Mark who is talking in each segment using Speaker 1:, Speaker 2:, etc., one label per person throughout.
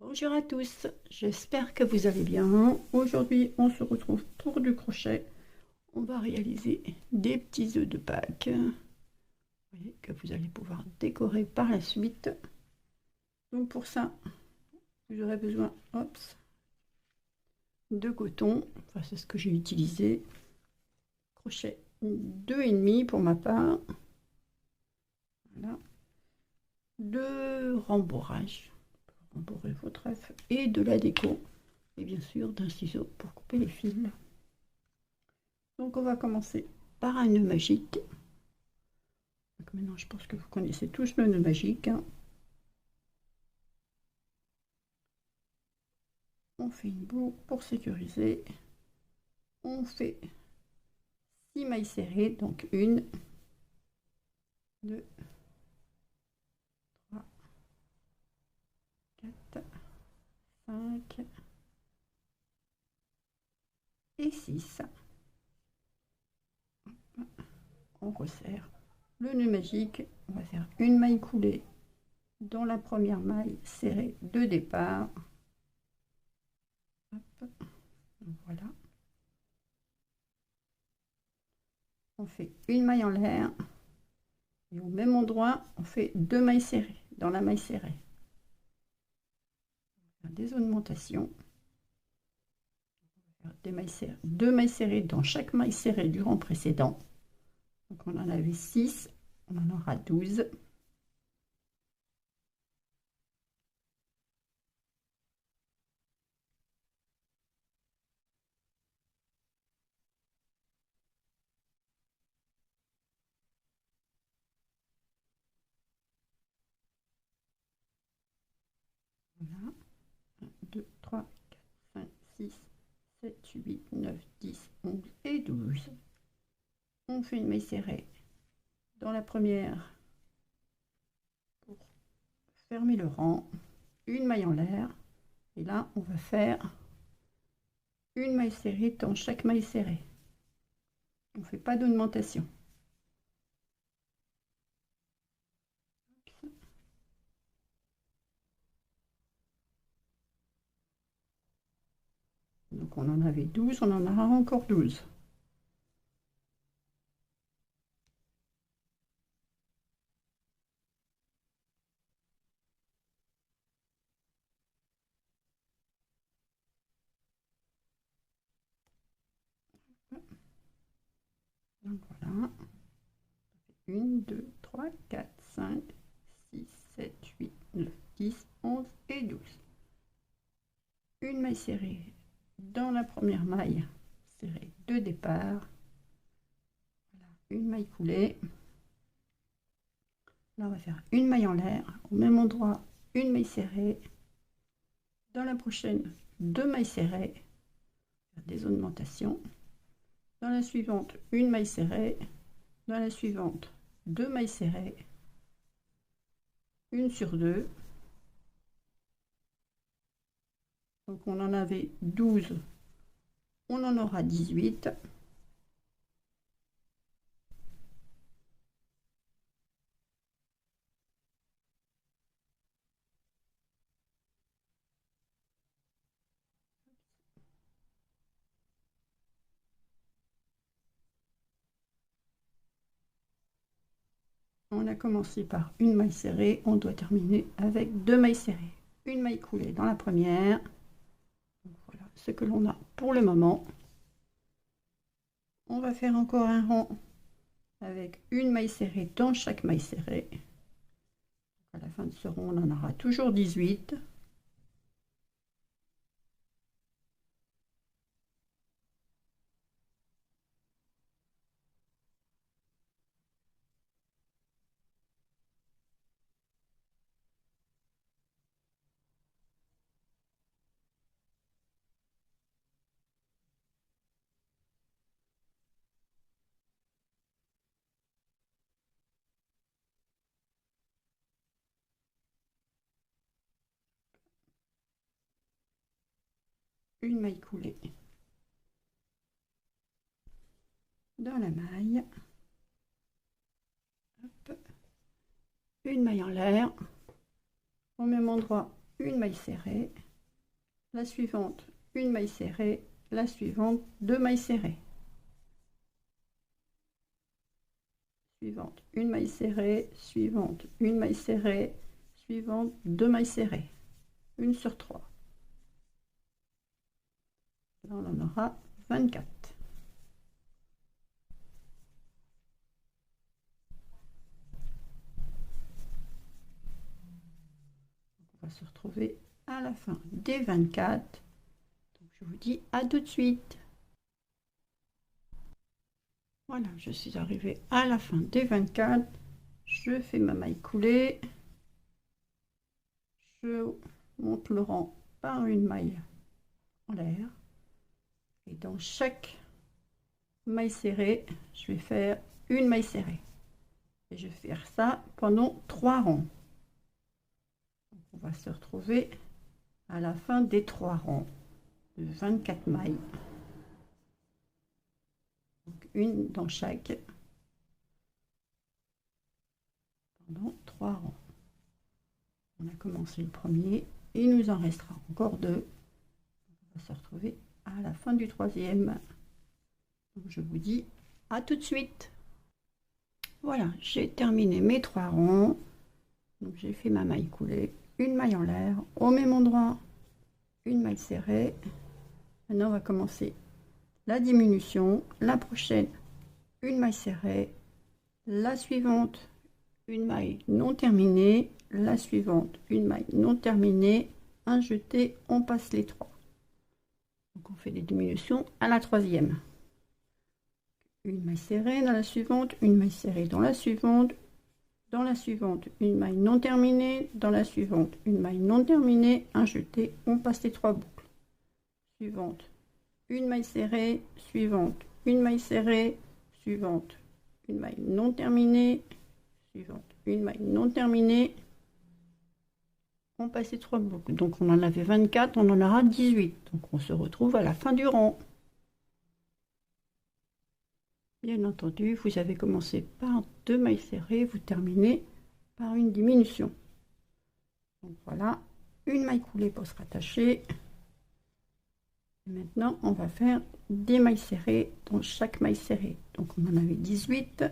Speaker 1: Bonjour à tous, j'espère que vous allez bien. Aujourd'hui, on se retrouve pour du crochet. On va réaliser des petits œufs de Pâques, vous voyez, que vous allez pouvoir décorer par la suite. Donc pour ça, vous aurez besoin de coton, enfin c'est ce que j'ai utilisé. Crochet 2,5 pour ma part. Voilà. De rembourrage, rembourrer votre œuf, et de la déco. Et bien sûr d'un ciseau pour couper les fils. Donc on va commencer par un nœud magique. Donc maintenant je pense que vous connaissez tous le nœud magique. On fait une boucle pour sécuriser. On fait 6 mailles serrées, donc 1, 2, 3, 4, 5 et 6. On resserre le nœud magique. On va faire une maille coulée dans la première maille serrée de départ. Hop. Voilà. On fait une maille en l'air et au même endroit on fait 2 mailles serrées dans la maille serrée. Des augmentations. Des mailles serrées, 2 mailles serrées dans chaque maille serrée du rang précédent. Donc on en avait 6, on en aura 12. Voilà. 1, 2, 3, 4, 5, 6, 7, 8, 9, 10, 11 et 12. On fait une maille serrée dans la première pour fermer le rang, une maille en l'air, et là on va faire une maille serrée dans chaque maille serrée. On ne fait pas d'augmentation. Donc on en avait 12, on en aura encore 12. Donc voilà. 1, 2, 3, 4, 5, 6, 7, 8, 9, 10, 11 et 12. Une maille serrée dans la première maille serrée de départ. Voilà, une maille coulée. Là, on va faire une maille en l'air. Au même endroit, une maille serrée. Dans la prochaine, 2 mailles serrées. Des augmentations. Dans la suivante, une maille serrée. Dans la suivante, 2 mailles serrées. Une sur 2. Donc on en avait 12. On en aura 18. On a commencé par une maille serrée, on doit terminer avec 2 mailles serrées. Une maille coulée dans la première. Donc voilà ce que l'on a pour le moment. On va faire encore un rang avec une maille serrée dans chaque maille serrée. À la fin de ce rang, on en aura toujours 18. Une maille coulée dans la maille. Hop. Une maille en l'air. Au même endroit, une maille serrée, la suivante, une maille serrée, la suivante, deux mailles serrées. Suivante, une maille serrée, suivante, une maille serrée, suivante, deux mailles serrées. Une sur trois. Là, on en aura 24. On va se retrouver à la fin des 24. Donc, je vous dis à tout de suite. Voilà, je suis arrivée à la fin des 24. Je fais ma maille coulée. Je monte le rang par une maille en l'air. Et dans chaque maille serrée, je vais faire une maille serrée. Et je vais faire ça pendant 3 rangs. Donc, on va se retrouver à la fin des 3 rangs de 24 mailles. Donc, une dans chaque pendant 3 rangs. On a commencé le premier, il nous en restera encore 2. On va se retrouver à la fin du 3e. Donc, je vous dis à tout de suite. Voilà, j'ai terminé mes 3 rangs. Donc j'ai fait ma maille coulée, une maille en l'air, au même endroit, une maille serrée. Maintenant on va commencer la diminution, la prochaine, une maille serrée, la suivante, une maille non terminée, la suivante, une maille non terminée, un jeté, on passe les 3. Donc on fait des diminutions à la 3e. Une maille serrée dans la suivante, une maille serrée dans la suivante, une maille non terminée, dans la suivante, une maille non terminée, un jeté, on passe les 3 boucles. Suivante, une maille serrée, suivante, une maille serrée, suivante, une maille non terminée, suivante, une maille non terminée, on passe les 3 boucles. Donc on en avait 24, on en aura 18. Donc on se retrouve à la fin du rang. Bien entendu, vous avez commencé par 2 mailles serrées, vous terminez par une diminution. Donc voilà, une maille coulée pour se rattacher. Et maintenant, on va faire des mailles serrées dans chaque maille serrée. Donc on en avait 18,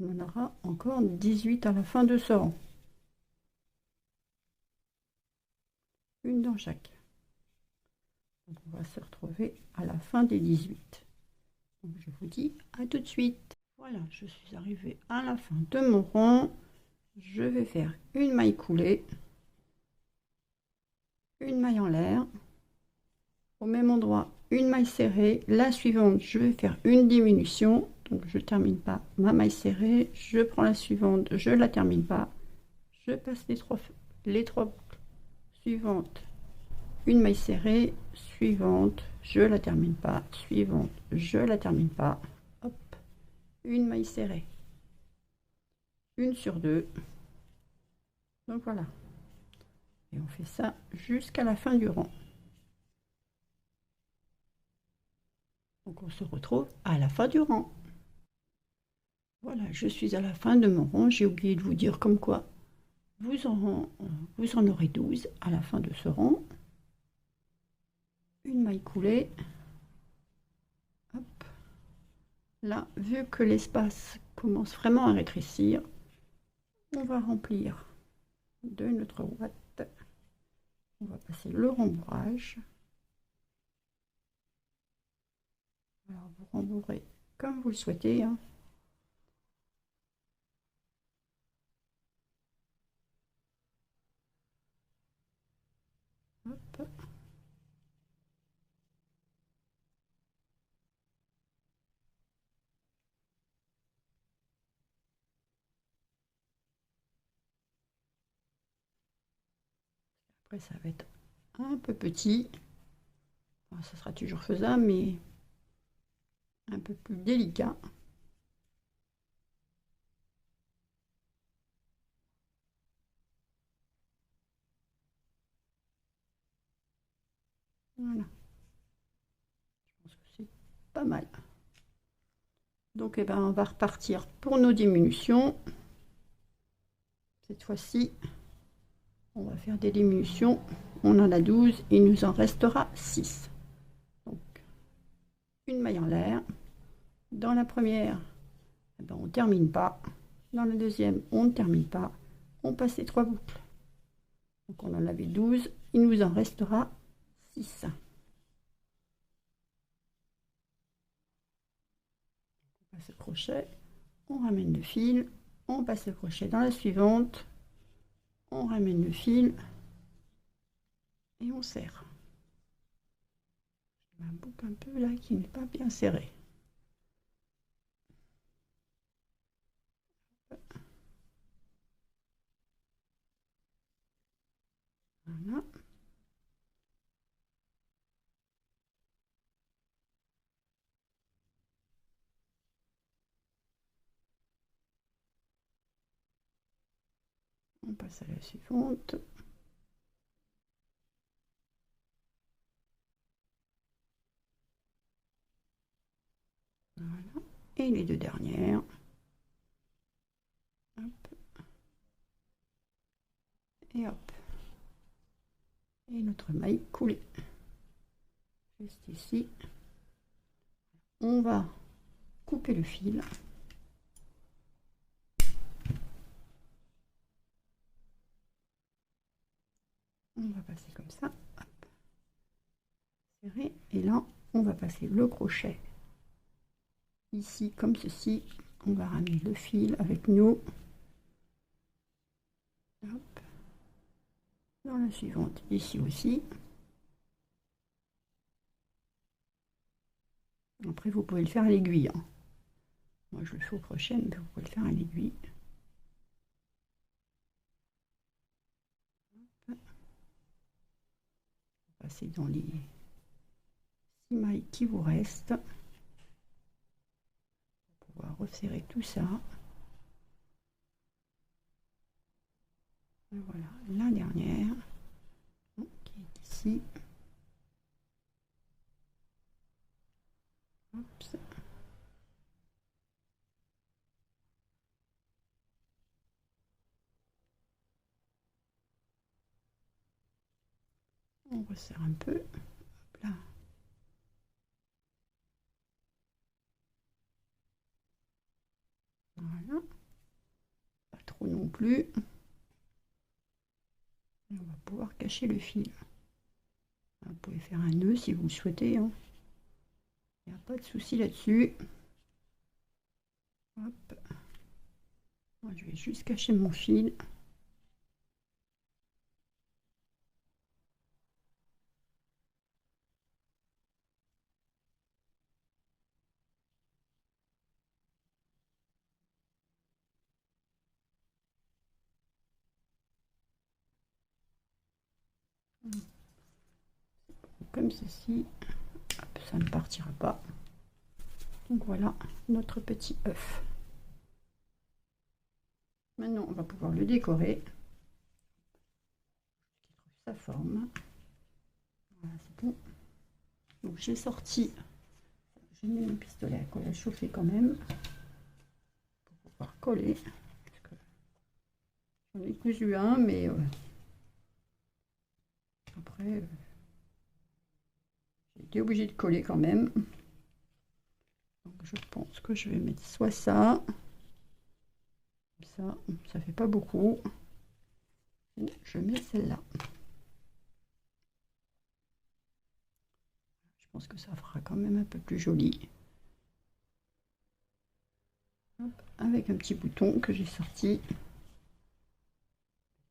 Speaker 1: on en aura encore 18 à la fin de ce rang. Une dans chaque. Donc on va se retrouver à la fin des 18. Donc je vous dis à tout de suite. Voilà, je suis arrivée à la fin de mon rang. Je vais faire une maille coulée, une maille en l'air, au même endroit une maille serrée. La suivante, je vais faire une diminution, donc je termine pas ma maille serrée, je prends la suivante, je la termine pas, je passe les trois boucles. Suivante, une maille serrée, suivante, je la termine pas, suivante, je la termine pas, hop, une maille serrée, une sur 2. Donc voilà, et on fait ça jusqu'à la fin du rang. Donc on se retrouve à la fin du rang. Voilà, je suis à la fin de mon rang. J'ai oublié de vous dire comme quoi vous en aurez 12 à la fin de ce rang. Une maille coulée. Hop. Là, vu que l'espace commence vraiment à rétrécir, on va remplir de notre ouate. On va passer le rembourrage. Alors, vous rembourrez comme vous le souhaitez. Hein. Hop. Après, ça va être un peu petit. Enfin, ça sera toujours faisable, mais un peu plus délicat. Voilà. Je pense que c'est pas mal. Donc, eh ben, on va repartir pour nos diminutions. Cette fois-ci, On va faire des diminutions. On en a 12, il nous en restera 6. Donc, une maille en l'air. Dans la première, eh ben, on ne termine pas. Dans la deuxième, on ne termine pas. On passe les 3 boucles. Donc, on en avait 12, il nous en restera 6. On passe le crochet, on ramène le fil, on passe le crochet dans la suivante, on ramène le fil et on serre. J'ai un boucle un peu là qui n'est pas bien serré. Voilà. On passe à la suivante. Voilà. Et les 2 dernières. Hop. Et hop. Et notre maille coulée. Juste ici. On va couper le fil. On va passer comme ça. Hop. Serré. Et là, on va passer le crochet ici comme ceci. On va ramener le fil avec nous. Hop. Dans la suivante, ici aussi. Après, vous pouvez le faire à l'aiguille. Hein. Moi, je le fais au crochet, mais vous pouvez le faire à l'aiguille. Passer dans les 6 mailles qui vous restent. Pour pouvoir resserrer tout ça. Et voilà, la dernière. Qui est ici. Hop. On resserre un peu. Hop là. Voilà. Pas trop non plus. Et on va pouvoir cacher le fil. Vous pouvez faire un nœud si vous le souhaitez. Hein. Il n'y a pas de souci là-dessus. Hop. Moi, je vais juste cacher mon fil. Comme ceci. Hop, ça ne partira pas. Donc voilà notre petit œuf. Maintenant, on va pouvoir le décorer. Sa forme. Voilà, c'est bon. Donc j'ai sorti, j'ai mis mon pistolet à colle à chauffer quand même pour pouvoir coller. J'en ai cousu un, mais après j'ai été obligée de coller quand même. Donc je pense que je vais mettre soit ça, ça fait pas beaucoup, ou je mets celle-là. Je pense que ça fera quand même un peu plus joli. Hop, avec un petit bouton que j'ai sorti,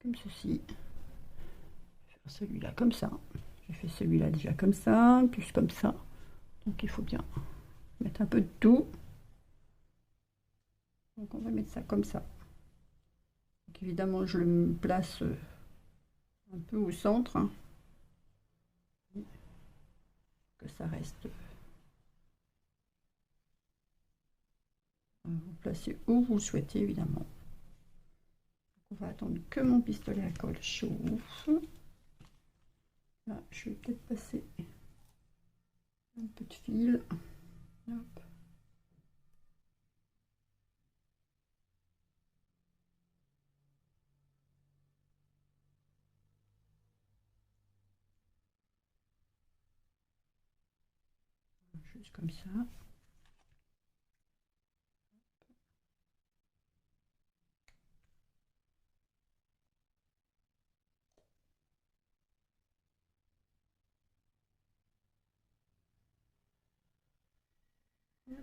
Speaker 1: comme ceci. Je vais faire celui-là comme ça. J'ai fait celui-là déjà comme ça, plus comme ça. Donc il faut bien mettre un peu de tout. Donc on va mettre ça comme ça. Donc évidemment je le place un peu au centre. Hein, que ça reste. Vous placez où vous le souhaitez évidemment. On va attendre que mon pistolet à colle chauffe. Là je vais peut-être passer un peu de fil. Hop. juste comme ça. J'ai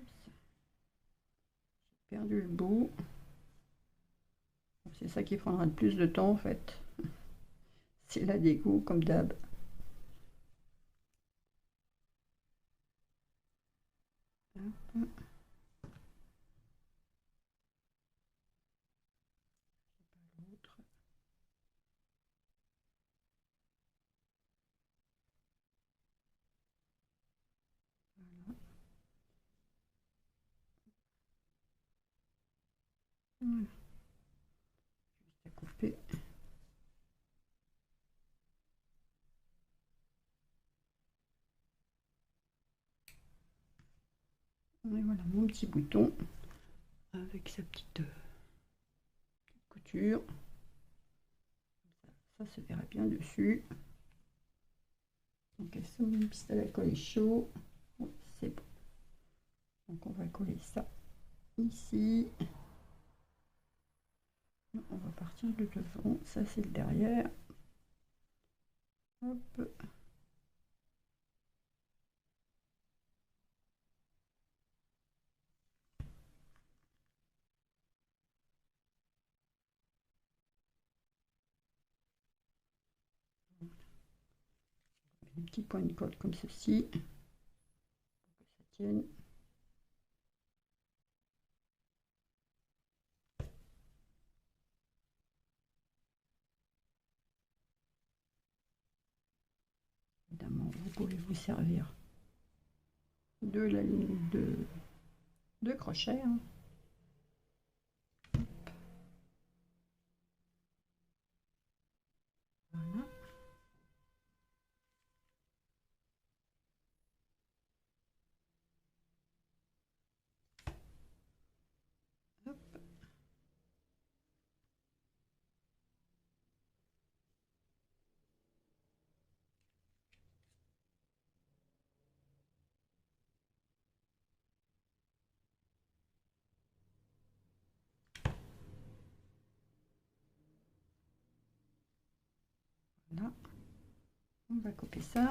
Speaker 1: perdu le bout. C'est ça qui prendra le plus de temps en fait. C'est la dégo comme d'hab. Voilà. Juste à couper. Et voilà mon petit bouton avec sa petite couture. Ça se verra bien dessus. Donc son pistolet à coller chaud. Oui, c'est bon. Donc on va coller ça ici. On va partir de devant. Ça c'est le derrière. Hop. Des petits points de colle comme ceci. Pour que ça tienne. Évidemment, vous pouvez vous servir de la ligne de crochet. Hein. Voilà. Hop. Voilà. On va couper ça.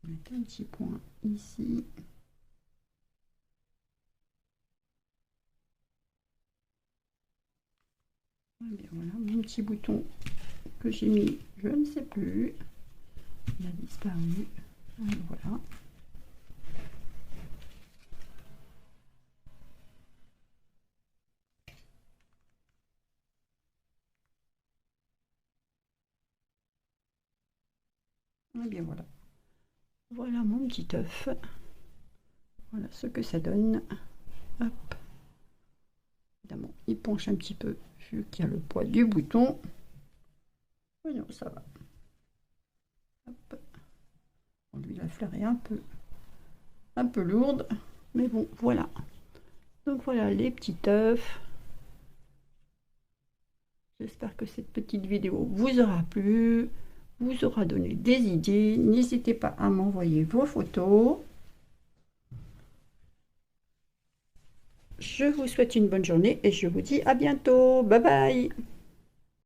Speaker 1: Mettre un petit point ici. Et bien voilà, mon petit bouton que j'ai mis, je ne sais plus. Il a disparu. Voilà. Et bien voilà. Voilà mon petit œuf. Voilà ce que ça donne. Hop. Évidemment, il penche un petit peu vu qu'il y a le poids du bouton. Mais non, ça va. Hop. On lui la fleur est un peu lourde. Mais bon, voilà. Donc voilà les petits œufs. J'espère que cette petite vidéo vous aura plu, vous aura donné des idées. N'hésitez pas à m'envoyer vos photos. Je vous souhaite une bonne journée et je vous dis à bientôt. Bye bye!